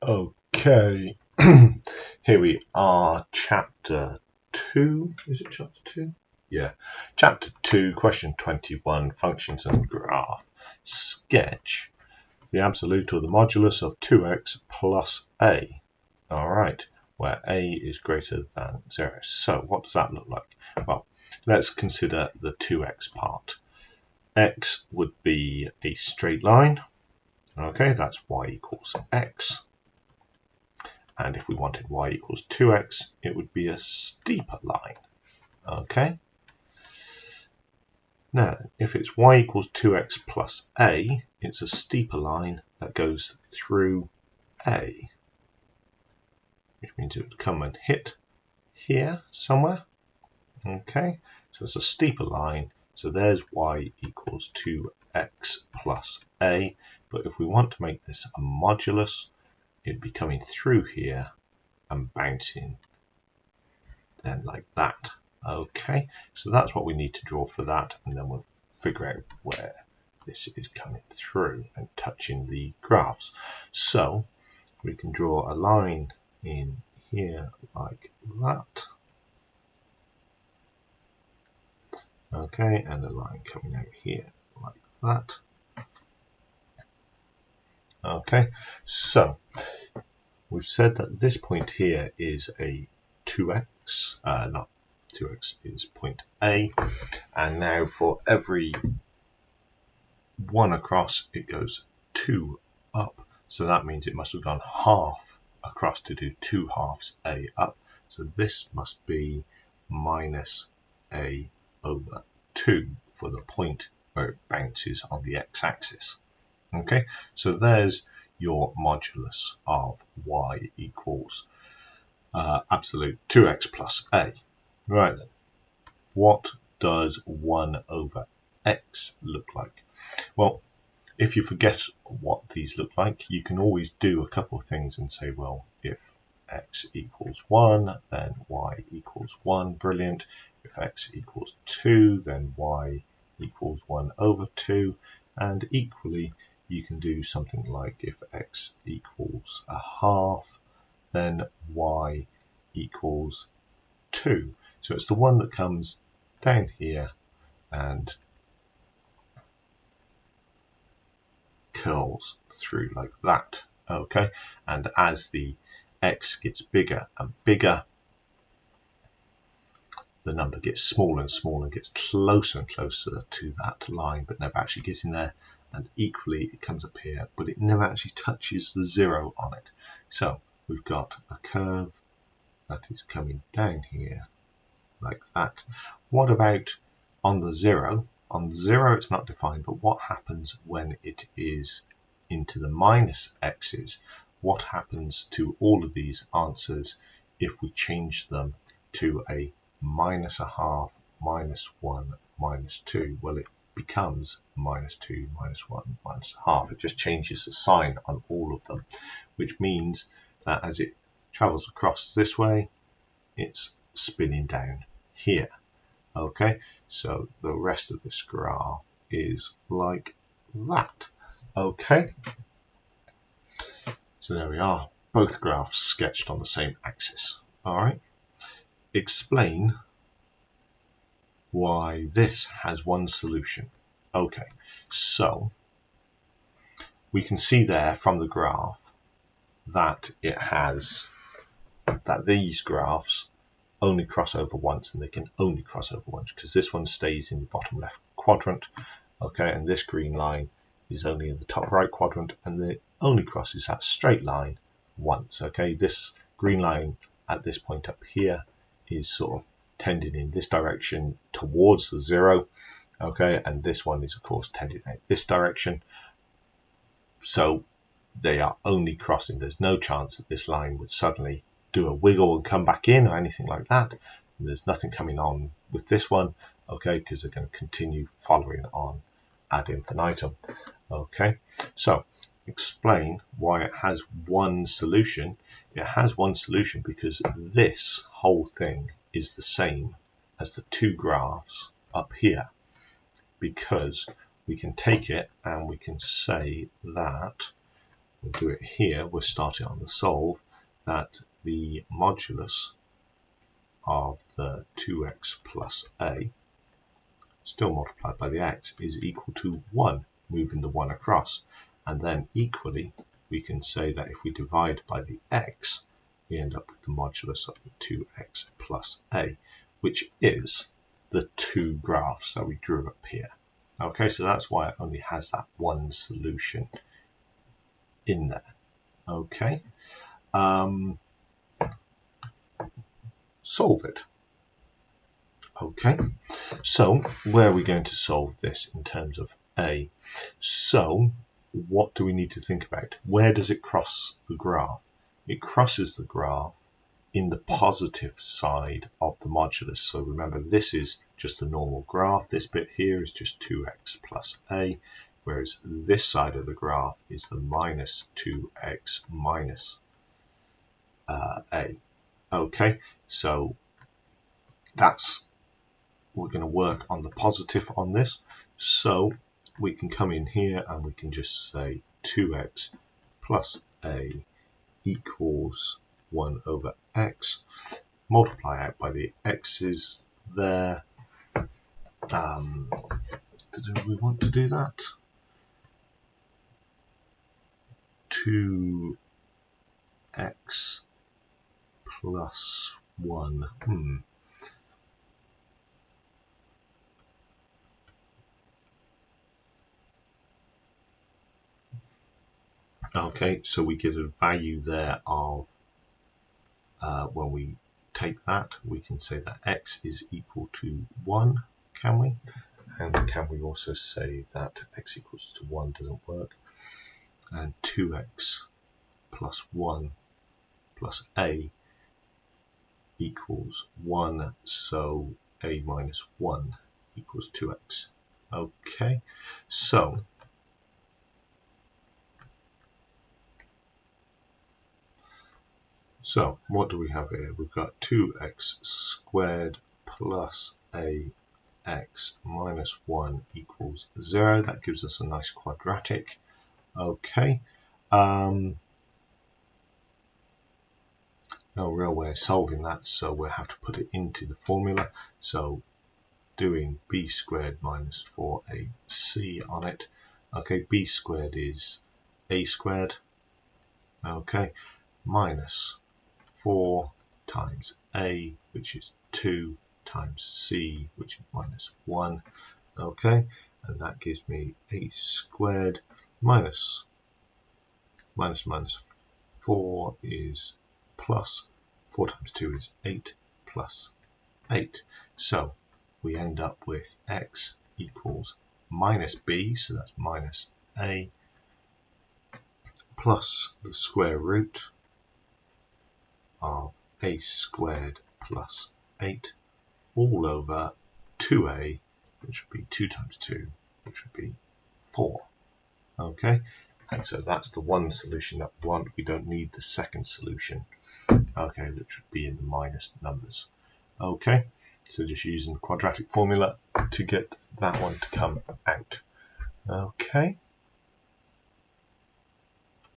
Okay, here we are, chapter 2. Is it chapter 2? Yeah, chapter 2, question 21, functions and graph. Sketch the absolute or the modulus of 2x plus a. Alright, where a is greater than 0. So what does that look like? Well, let's consider the 2x part. X would be a straight line. Okay, that's y equals x. And if we wanted y equals 2x, it would be a steeper line. Okay. Now, if it's y equals 2x plus a, it's a steeper line that goes through a, which means it would come and hit here somewhere. Okay, so it's a steeper line. So there's y equals 2x plus a. But if we want to make this a modulus, it'd be coming through here and bouncing then like that. Okay, so that's what we need to draw for that, and then we'll figure out where this is coming through and touching the graphs. So we can draw a line in here like that. Okay, and a line coming out here like that. Okay, so we've said that this point here is a 2x, not 2x is point A, and now for every one across it goes 2 up, so that means it must have gone half across to do 2 halves A up, so this must be minus A over 2 for the point where it bounces on the x-axis. Okay, so there's your modulus of y equals absolute 2x plus a. Right then, what does 1 over x look like? Well, if you forget what these look like, you can always do a couple of things and say, well, if x equals 1, then y equals 1. Brilliant. If x equals 2, then y equals 1 over 2. And equally, you can do something like if x equals a half, then y equals 2. So it's the one that comes down here and curls through like that. Okay, and as the x gets bigger and bigger, the number gets smaller and smaller and gets closer and closer to that line, but never actually gets in there. And equally, it comes up here, but it never actually touches the 0 on it. So we've got a curve that is coming down here like that. What about on the 0? On 0 it's not defined, but what happens when it is into the minus x's? What happens to all of these answers if we change them to a minus a half, minus 1, minus 2? Well, it becomes minus 2, minus 1, minus a half. It just changes the sign on all of them, which means that as it travels across this way, it's spinning down here. Okay, so the rest of this graph is like that. Okay, so there we are, both graphs sketched on the same axis. All right, explain why this has one solution. Okay, so we can see there from the graph that it has that these graphs only cross over once, and they can only cross over once because this one stays in the bottom left quadrant. Okay, and this green line is only in the top right quadrant, and it only crosses that straight line once. Okay, this green line at this point up here is sort of tending in this direction towards the 0. Okay, and this one is of course tending out this direction. So they are only crossing. There's no chance that this line would suddenly do a wiggle and come back in or anything like that. And there's nothing coming on with this one, okay, because they're going to continue following on ad infinitum. Okay, so explain why it has one solution. It has one solution because this whole thing is the same as the two graphs up here, because we can take it and we can say that we'll do it here, we'll start it on the solve, that the modulus of the 2x plus a, still multiplied by the x, is equal to 1, moving the 1 across. And then equally, we can say that if we divide by the x, we end up with the modulus of the 2x plus a, which is the two graphs that we drew up here. Okay, so that's why it only has that one solution in there. Okay, solve it. Okay, so where are we going to solve this in terms of a? So what do we need to think about? Where does it cross the graph? It crosses the graph in the positive side of the modulus. So remember, this is just a normal graph. This bit here is just 2x plus a, whereas this side of the graph is the minus 2x minus a. Okay, so we're going to work on the positive on this. So we can come in here and we can just say 2x plus a equals 1 over x, multiply out by the x's there. Do we want to do that? 2x plus 1. Okay, so we get a value there of, when we take that, we can say that x is equal to 1, can we? And can we also say that x equals to 1 doesn't work? And 2x plus 1 plus a equals 1, so a minus 1 equals 2x. Okay, so what do we have here? We've got 2x squared plus ax minus 1 equals 0. That gives us a nice quadratic. Okay. No real way of solving that, so we'll have to put it into the formula. So doing b squared minus 4ac on it. Okay, b squared is a squared. Okay, minus 4 times a, which is 2, times c, which is minus 1. Okay, and that gives me a squared minus 4 is plus 4 times 2 is 8 plus 8. So we end up with x equals minus b, so that's minus a, plus the square root of a squared plus 8 all over 2a, which would be 2 times 2, which would be 4. Okay, and so that's the one solution that we want. We don't need the second solution, okay, which would be in the minus numbers. Okay, so just using the quadratic formula to get that one to come out. Okay.